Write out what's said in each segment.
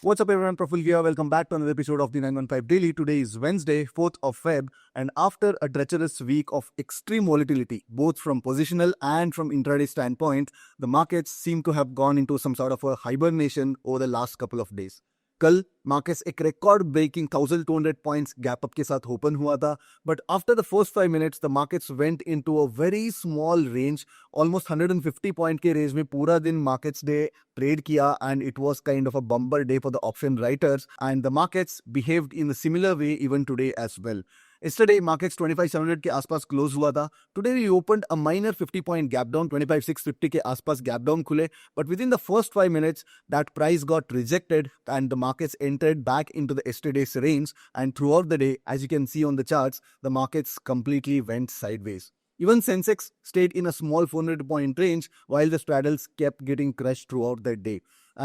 What's up everyone, Praful here. Welcome back to another episode of the 915 Daily. Today is Wednesday, 4th of Feb, and after a treacherous week of extreme volatility, both from positional and from intraday standpoint, the markets seem to have gone into some sort of a hibernation over the last couple of days. कल markets एक record breaking 1200 points gap up के साथ open हुआ था, but after the first 5 minutes the markets went into a very small range. Almost 150 point के range में पूरा दिन मार्केट्स डे ट्रेड किया and it was kind of a bumper day for the option writers and the markets behaved in a similar way even today as well. Yesterday, markets 25,700 के आसपास close हुआ था. Today we opened a minor 50 point gap down, 25,650 के आसपास gap down खुले. But within the first 5 minutes, that price got rejected and the markets entered back into the yesterday's range. And throughout the day, as you can see on the charts, the markets completely went sideways. Even Sensex stayed in a small 400 point range while the straddles kept getting crushed throughout the day.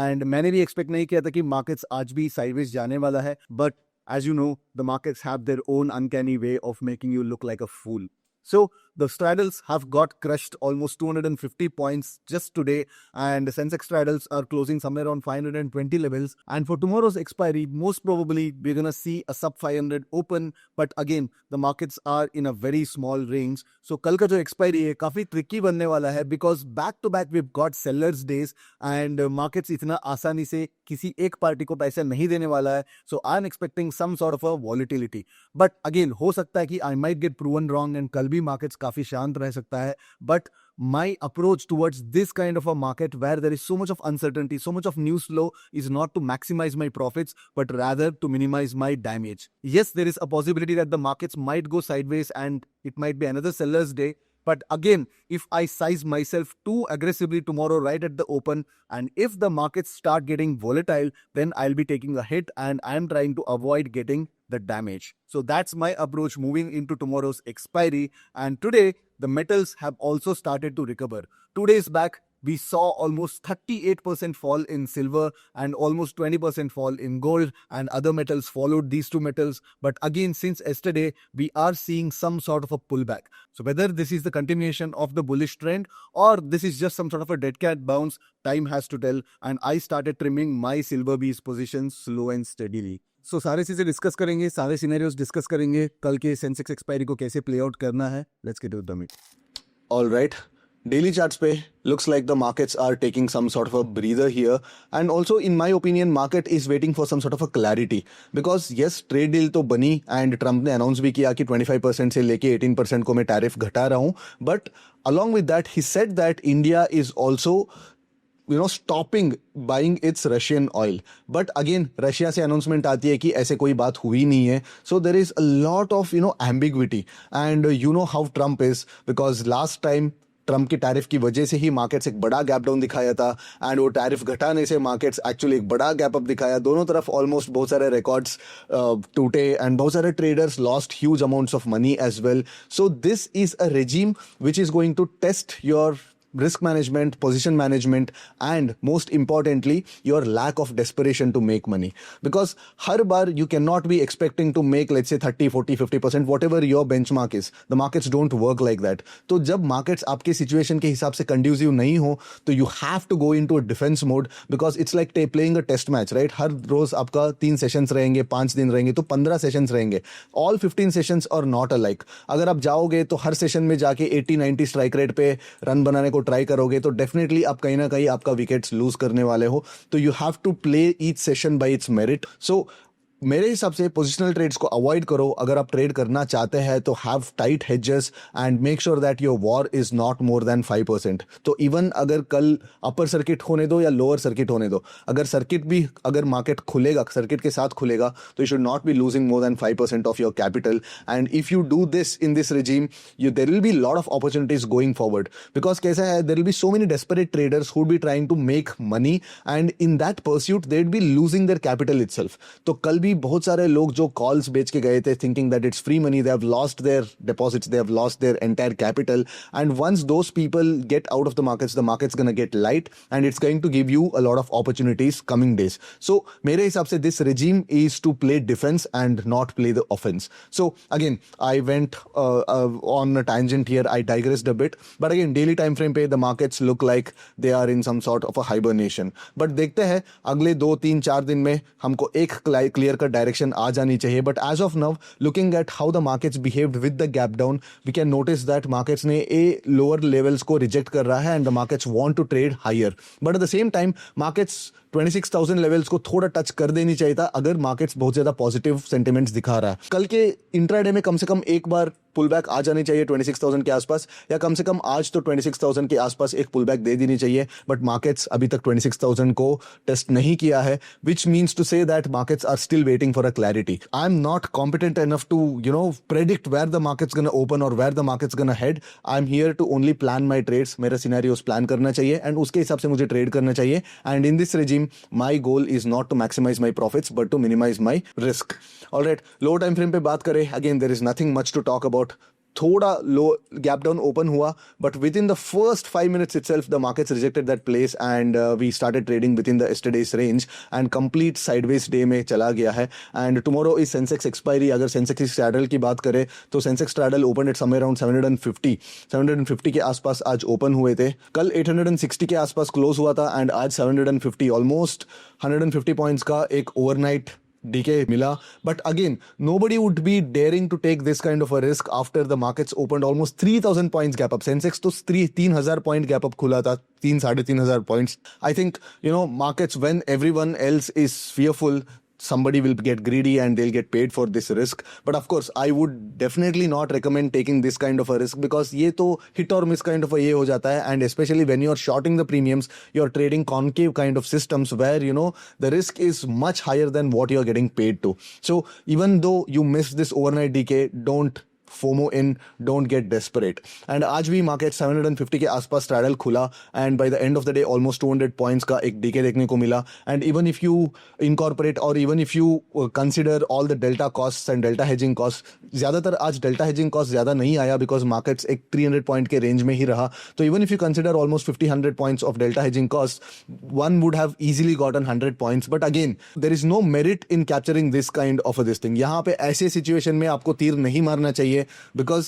And मैंने भी expect नहीं किया था कि markets आज भी sideways जाने वाला है, but as you know, the markets have their own uncanny way of making you look like a fool. So the straddles have got crushed almost 250 points just today, and the Sensex straddles are closing somewhere around 520 levels. And for tomorrow's expiry, most probably we're gonna see a sub 500 open. But again, the markets are in a very small range. So कल का जो expiry है काफी tricky बनने वाला है because back to back we've got sellers days and markets इतना आसानी से किसी एक पार्टी को पैसा नहीं देने वाला है. So I'm expecting some sort of a volatility. But again, हो सकता है कि I might get proven wrong and कल भी markets काफी शांत रह सकता है. But my approach towards this kind of a market where there is so much of uncertainty, so much of news flow is not to maximize my profits, but rather to minimize my damage. Yes, there is a possibility that the markets might go sideways and it might be another seller's day. But again, if I size myself too aggressively tomorrow right at the open, and if the markets start getting volatile, then I'll be taking a hit and I'm trying to avoid getting the damage. So that's my approach moving into tomorrow's expiry. And today, the metals have also started to recover. 2 days back, we saw almost 38% fall in silver and almost 20% fall in gold, and other metals followed these two metals. But again, since yesterday, we are seeing some sort of a pullback. So whether this is the continuation of the bullish trend or this is just some sort of a dead cat bounce, time has to tell. And I started trimming my silver bees positions slow and steadily. So सारे चीज़ें discuss करेंगे, सारे scenarios discuss करेंगे, कल के Sensex expiry को कैसे play out करना है. Let's get with the meat. All right. Daily charts pe looks like the markets are taking some sort of a breather here, and also in my opinion market is waiting for some sort of a clarity because yes, trade deal तो बनी and Trump ने announce भी किया कि 25% से लेके 18% को मैं tariff घटा रहा हूँ, but along with that he said that India is also stopping buying its Russian oil. But again, Russia से announcement आती है कि ऐसे कोई बात हुई नहीं है. So there is a lot of ambiguity, and you know how Trump is, because last time Trump की टैरिफ की वजह से ही मार्केट्स एक बड़ा गैप डाउन दिखाया था, एंड वो टैरिफ घटाने से मार्केट्स एक्चुअली एक बड़ा गैप अप दिखाया. दोनों तरफ ऑलमोस्ट बहुत सारे रिकॉर्ड्स टूटे एंड बहुत सारे traders lost huge amounts of money as well. So this is a regime which is going to test your risk management, position management, and most importantly, your lack of desperation to make money. Because her bar you cannot be expecting to make, let's say 30, 40, 50%, whatever your benchmark is. The markets don't work like that. तो जब markets आपके situation के हिसाब से conducive नहीं हो, तो you have to go into a defense mode because it's like playing a test match, right? हर रोज आपका 3 सेशंस रहेंगे, 5 दिन रहेंगे, तो 15 सेशंस रहेंगे. All 15 sessions are not alike. अगर आप जाओगे तो हर सेशन में जाके 80-90 स्ट्राइक रेट पे रन बनाने को ट्राई करोगे तो डेफिनेटली आप कहीं ना कहीं आपका विकेट्स लूज करने वाले हो. तो you have to play each session by its merit. So मेरे हिसाब से पोजिशनल ट्रेड्स को अवॉइड करो. अगर आप ट्रेड करना चाहते हैं तो have tight hedges and make sure that your war is not more than 5%. तो इवन अगर कल अपर सर्किट होने दो या लोअर सर्किट होने दो, अगर मार्केट खुलेगा, सर्किट के साथ खुलेगा, तो you should not be losing more than 5% of your capital. And if you do this in this regime, there will be lot of opportunities going forward. Because कैसा है, there will be so many desperate traders who be trying to make money, and in that pursuit they will be losing their capital itself. तो कल भी बहुत सारे लोग जो calls बेच के गए थे thinking that it's free money, they have lost their deposits, they have lost their entire capital, and once those people get out of the market's going to get light and it's going to give you a lot of opportunities coming days. So mere hisab se this regime is to play defense and not play the offense. So again I went on a tangent here, I digressed a bit, but again daily time frame pe the markets look like they are in some sort of a hibernation. But dekhte hain agle 2-3-4 दिन में हमको एक clear cut direction आ जानी चाहिए. But as of now, looking at how the markets behaved with the gap down, we can notice that markets ने lower levels को reject कर रहा है and the markets want to trade higher. But at the same time, markets 26,000 levels को थोड़ा touch कर देनी चाहिए था अगर मार्केट्स बहुत ज्यादा पॉजिटिव सेंटिमेंट्स दिखा रहा है. कल के इंट्राडे में कम से कम एक बार पुल बैक आ जानी चाहिए 26,000 के आसपास, या कम से कम आज तो 26,000 के आसपास एक पुल बैक दे देनी चाहिए. बट मार्केट्स अभी तक 26,000 को टेस्ट नहीं किया है, which means to say that markets are still waiting for a clarity. I am not competent enough to predict where the markets gonna open और where the markets gonna head. I am here to only plan my trades. मेरा scenarios plan करना चाहिए and उसके हिसाब से मुझे trade करना चाहिए. And in this regime my goal is not to maximize my profits but to minimize my risk. All right, low time frame पे बात करें, again there is nothing much to talk about. थोड़ा लो gap down open हुआ, but with in the first 5 minutes itself the markets rejected that place and we started trading within the yesterday's range and complete sideways day में चला गया है. And tomorrow is Sensex expiry. अगर Sensex straddle की बात करें तो Sensex straddle opened at somewhere around 750 के आसपास आज ओपन हुए थे. कल 860 के आसपास क्लोज हुआ था एंड आज 750, ऑलमोस्ट 150 पॉइंट्स का एक overnight decay mila. But again, nobody would be daring to take this kind of a risk after the markets opened almost 3,000 points gap up. Sensex to 3,000 point gap up khula tha, 3,500 points. I think markets, when everyone else is fearful, somebody will get greedy and they'll get paid for this risk. But of course I would definitely not recommend taking this kind of a risk because ये तो hit or miss kind of a ये हो जाता है. And especially when you're shorting the premiums, you're trading concave kind of systems where the risk is much higher than what you're getting paid to. So even though you miss this overnight decay, don't FOMO in, don't get desperate. And आज भी market 750 के आसपास straddle खुला and by the end of the day almost 200 points का एक decay देखने को मिला. And even if you incorporate और even if you consider all the delta cost and delta hedging cost, ज्यादातर आज डेल्टा हेजिंग कॉस्ट ज्यादा नहीं आया बिकॉज मार्केट्स एक 300 पॉइंट के रेंज में ही रहा. तो even if you consider almost 50-100 points of delta hedging cost, one would have easily gotten 100 points. But again there is no merit in capturing this kind of this thing. यहाँ पे ऐसे situation में आपको तीर नहीं मारना चाहिए because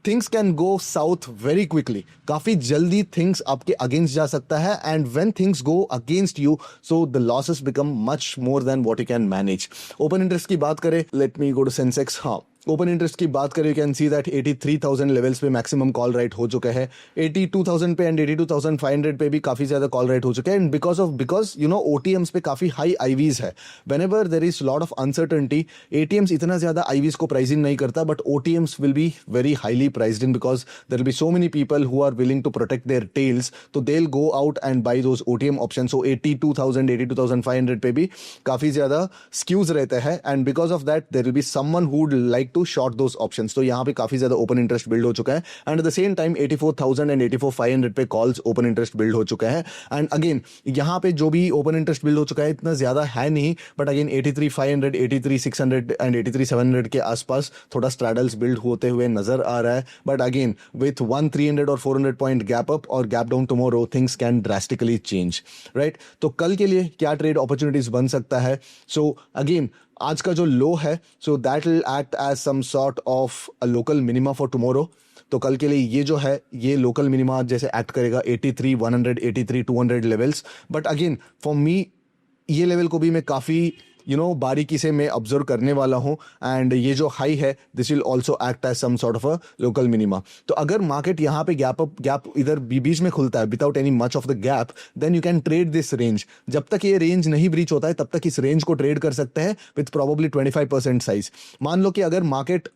things can go south very quickly. काफी जल्दी things आपके against जा सकता है and when things go against you, so the losses become much more than what you can manage. Open interest की बात करें, let me go to Sensex. हाँ, ओपन इंटरेस्ट की बात करें, you can see that 83,000 levels पे maximum call right हो चुका है. 82,000 पे एंड 82,500 पे भी काफी ज्यादा कॉल राइट हो चुके हैं. एंड बिकॉज ओटीएम्स पे काफी हाई आईवीज है. Whenever there is lot of uncertainty, ATMs इतना ज्यादा आईवीज को प्राइसिंग नहीं करता, but OTMs will be very highly priced in because there will be so many people who are willing to protect their tails, तो they will go out and buy those OTM option. So 82,000 82,500 पे भी काफी ज्यादा skews रहते हैं and because of that there will be someone who would like to short those options. तो यहाँ पे काफी ज्यादा ओपन इंटरेस्ट बिल्ड हो चुका है and eight the same time 84,000 and 84,500 पे कॉल्स ओपन इंटरेस्ट बिल्ड हो चुका है. एंड अगेन यहाँ पे जो भी ओपन इंटरेस्ट बिल्ड हो चुका है इतना ज्यादा है नहीं, बट अगेन 83,500 83,600 एंड 83,700 के आसपास थोड़ा स्ट्रैडल्स बिल्ड होते हुए नजर आ रहा है. बट अगेन विथ 1,300 और 400 पॉइंट गैप अप और gap down tomorrow, things can drastically change, right. तो कल के लिए क्या ट्रेड अपॉर्चुनिटीज बन सकता है? सो अगेन आज का जो लो है, so that will act as some sort of a local minima for tomorrow. तो कल के लिए ये जो है ये लोकल मिनिमा जैसे एक्ट करेगा 83,100 83,200 levels. But again for me ये लेवल को भी मैं काफ़ी बारीकी से मैं ऑब्जर्व करने वाला हूं एंड ये जो हाई है this will also act as some sort of a local minima. तो अगर मार्केट यहाँ पे गैप इधर बीच में खुलता है without any much of the gap, then you can trade this range. जब तक ये रेंज नहीं ब्रीच होता है तब तक इस रेंज को ट्रेड कर सकते हैं विथ प्रोबेबली 25% साइज. मान लो कि अगर मार्केट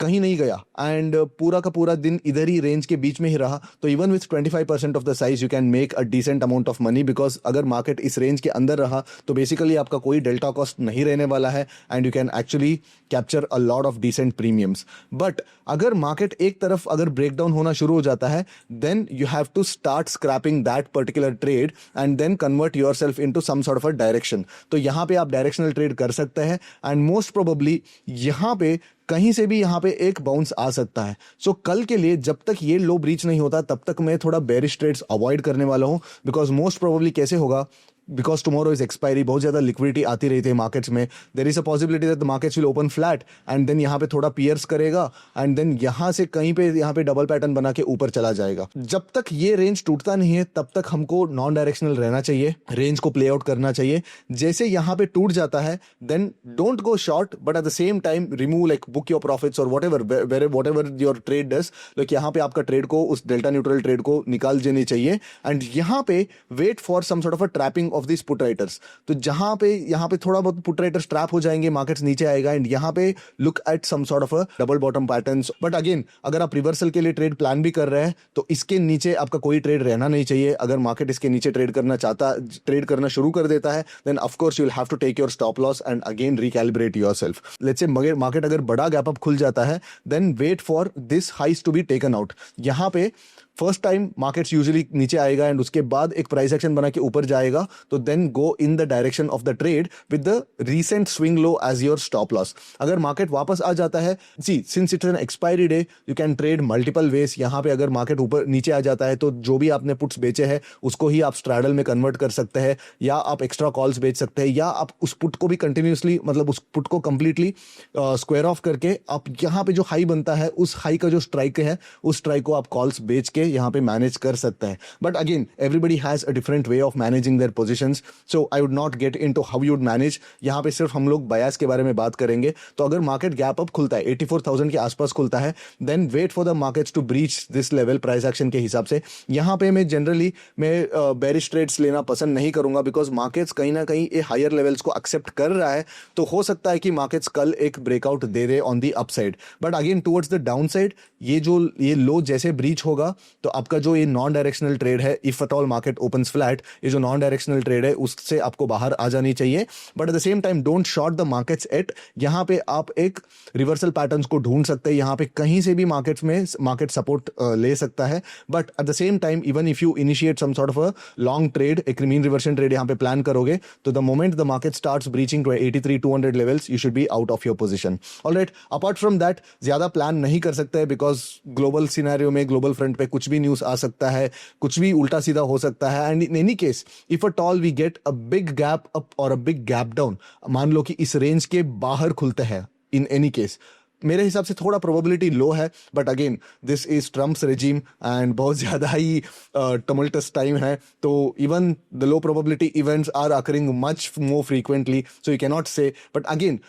कहीं नहीं गया एंड पूरा का पूरा दिन इधर ही रेंज के बीच में ही रहा, तो even with 25% of the size you can make a decent amount of money, because अगर मार्केट इस रेंज के अंदर रहा तो बेसिकली आपका कोई डेल्टा कॉस्ट नहीं रहने वाला है and you can actually capture a lot of decent premiums. But अगर मार्केट एक तरफ अगर ब्रेक डाउन होना शुरू हो जाता है, then you have to start scrapping that particular trade and then convert yourself into some sort of a direction. तो यहाँ पे आप डायरेक्शनल ट्रेड कर सकते हैं एंड मोस्ट प्रोबेबली यहाँ पे कहीं से भी यहाँ पे एक बाउंस आ सकता है. सो कल के लिए जब तक ये लो ब्रीच नहीं होता तब तक मैं थोड़ा बेरिश ट्रेड्स अवॉइड करने वाला हूँ, बिकॉज मोस्ट प्रोबेबली कैसे होगा, बिकॉज टुमारो इज एक्सपायरी, बहुत ज़्यादा लिक्विडिटी आती रहती है मार्केट्स में. There is a possibility that the markets will open flat and then यहाँ पे थोड़ा पियर्स करेगा एंड देन यहाँ से कहीं पे यहाँ पे डबल पैटर्न बना के ऊपर चला जाएगा. जब तक ये रेंज टूटता नहीं है तब तक हमको नॉन डायरेक्शनल रहना चाहिए, रेंज को प्ले आउट करना चाहिए. जैसे यहाँ पे टूट जाता है then don't go short, but at the same time remove like book your profits और whatever your trade does. Like यहाँ पे आपका ट्रेड को, उस डेल्टा न्यूट्रल ट्रेड को निकाल देनी चाहिए एंड यहाँ पे wait for some sort of a trapping of this put writers. तो जहां पे यहाँ पे थोड़ा बहुत पुट राइटर्स ट्रैप हो जाएंगे, मार्केट्स नीचे आएगा एंड यहाँ पे look at some sort of a double bottom patterns. But again अगर आप रिवर्सल के लिए ट्रेड प्लान भी कर रहे हैं तो इसके नीचे आपका कोई ट्रेड रहना नहीं चाहिए. अगर मार्केट इसके नीचे ट्रेड करना शुरू कर देता है then of course you will have to take your stop loss and again recalibrate yourself. Let's say market अगर बड़ा गैप अप खुल जाता है then wait for this highs to be taken out. यहाँ पे फर्स्ट टाइम मार्केट्स यूजुअली नीचे आएगा and उसके बाद एक प्राइस एक्शन बना के ऊपर जाएगा, तो then go in the direction of the trade with the recent swing low as your stop loss. अगर मार्केट वापस आ जाता है, see since it's an expiry day you can trade multiple ways. यहाँ पे अगर मार्केट ऊपर नीचे आ जाता है तो जो भी आपने पुट्स बेचे हैं उसको ही आप स्ट्रैडल में कन्वर्ट कर सकते हैं, या आप एक्स्ट्रा कॉल्स बेच सकते हैं, या आप उस पुट को भी कंटिन्यूसली, मतलब उस पुट को कंप्लीटली स्क्वायर ऑफ करके आप यहाँ पे जो हाई बनता है उस हाई का जो स्ट्राइक है उस स्ट्राइक को आप कॉल्स बेच के यहाँ पे मैनेज कर सकते हैं. But again everybody has a different way of managing there positions, so I would not get into how you would manage. यहाँ पे सिर्फ हम लोग बायस के बारे में बात करेंगे. तो अगर मार्केट गैप अप खुलता है 84,000 के आसपास खुलता है then wait for the markets to breach this level price action के हिसाब से. यहाँ पे मैं जनरली बेरिश ट्रेड्स लेना पसंद नहीं करूंगा, बिकॉज मार्केट्स कहीं ना कहीं ये हायर लेवल्स को एक्सेप्ट कर रहा है. तो हो सकता है कि मार्केट्स कल एक breakout they they on the upside, but again towards the down side ये लो जैसे ब्रीच होगा तो आपका जो ये नॉन डायरेक्शनल ट्रेड है, if at all market opens flat, ये जो नॉन डायरेक्शनल ट्रेड है उससे आपको बाहर आ जानी चाहिए. But at the same time don't short the markets at. यहाँ पे आप एक रिवर्सल पैटर्न्स को ढूंढ सकते हैं, यहाँ पे कहीं से भी मार्केट्स में मार्केट सपोर्ट ले सकता है. But at the same time even if you initiate some sort of a long trade, एक मीन रिवर्शन ट्रेड यहाँ पे प्लान करोगे तो the moment the market starts breaching 83,200 levels you should be out of your position. Alright, apart from that ज्यादा plan नहीं कर सकते because global scenario में, ग्लोबल फ्रंट पे कुछ भी न्यूज आ सकता है, कुछ भी उल्टा सीधा हो सकता है. And in any case if at all we get a big gap up और अ बिग गैप डाउन, मान लो कि इस रेंज के बाहर खुलते हैं, इन एनी केस मेरे हिसाब से थोड़ा प्रोबेबिलिटी लो है. But again this is Trump's regime and बहुत ज़्यादा ही टमल्टस टाइम है, तो even the low probability events are occurring much more frequently, so you can not say. But again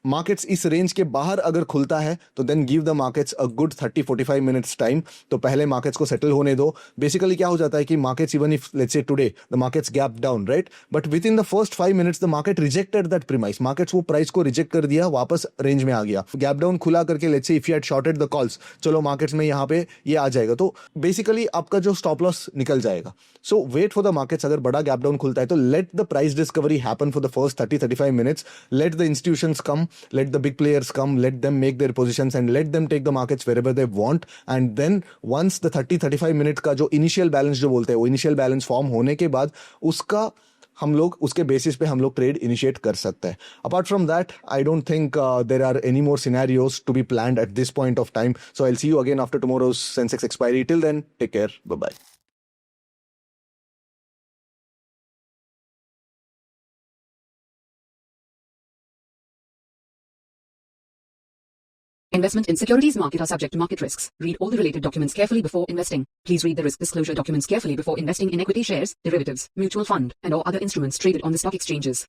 markets इस रेंज के बाहर अगर खुलता है तो then give the markets a good 30-45 minutes time. तो पहले मार्केट्स को सेटल होने दो. बेसिकली क्या हो जाता है कि markets even if let's say today the markets gap down, right, but with in the first 5 minutes the market rejected that premise. Markets वो प्राइस को रिजेक्ट कर दिया, वापस रेंज में आ गया. गैप डाउन खुला करके let's say if you had shorted the calls, चलो मार्केट्स में यहाँ पे ये आ जाएगा, तो बेसिकली आपका जो स्टॉप लॉस निकल जाएगा. सो वेट फॉर द मार्केट्स. अगर बड़ा गैप डाउन खुलता है तो let the price discovery happen for the first 30-35 minutes. Let the institutions come, let the big players come, let them make their positions and let them take the markets wherever they want. And then once the 30-35 minute का जो initial balance जो बोलते हैं वो initial balance form होने के बाद उसका हम लोग उसके बेसिस पे हम लोग ट्रेड इनिशिएट कर सकते हैं. Apart from that I don't think there are any more scenarios to be planned at this point of time. So I will see you again after tomorrow's Sensex expiry. Till then take care, bye bye. Investment in securities market are subject to market risks. Read all the related documents carefully before investing. Please read the risk disclosure documents carefully before investing in equity shares, derivatives, mutual fund, and or other instruments traded on the stock exchanges.